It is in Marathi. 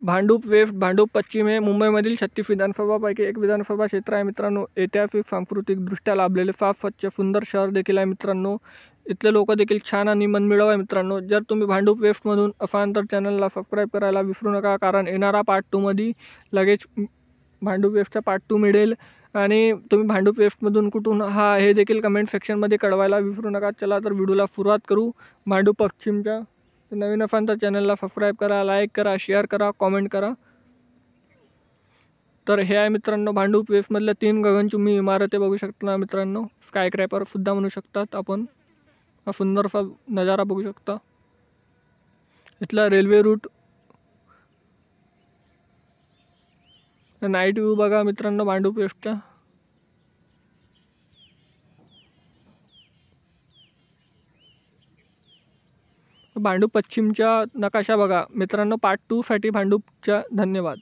भांडूप वेस्ट भांडूप पश्चिम हे मुंबईमधील 36 विधानसभापैकी एक विधानसभा क्षेत्र आहे मित्रांनो। ऐतिहासिक सांस्कृतिकदृष्ट्या लाभलेले साफ स्वच्छ सुंदर शहर देखील आहे मित्रांनो। इथले लोक देखील छान आणि मनमिळाऊ आहे मित्रांनो। जर तुम्ही भांडूप वेस्टमधून असाल तर चॅनलला सबस्क्राईब करायला विसरू नका, कारण येणारा पार्ट 2 मध्ये लगेच भांडूप वेस्टचा पार्ट 2 मिळेल। आणि तुम्ही भांडूप वेस्टमधून कुठून हा हे देखील कमेंट सेक्शनमध्ये कळवायला विसरू नका। चला तर व्हिडिओला सुरुवात करू भांडूप पश्चिमच्या। नवीन असाल तर चॅनलला सबस्क्राईब करा, लाईक करा, शेअर करा, कॉमेंट करा। तर हे आहे मित्रांनो भांडूप वेस्टमधल्या 3 गगनचुंबी इमारती बघू शकता मित्रांनो। स्कायक्रॅपर सुद्धा म्हणू शकतात आपण। हा सुंदरसा नजारा बघू शकता। इथला रेल्वे रूट, नाईट व्ह्यू बघा मित्रांनो भांडूप वेस्टचा। भांडूप पश्चिमचा नकाशा बघा मित्रांनो। पार्ट 2 साठी भांडूपच्या धन्यवाद।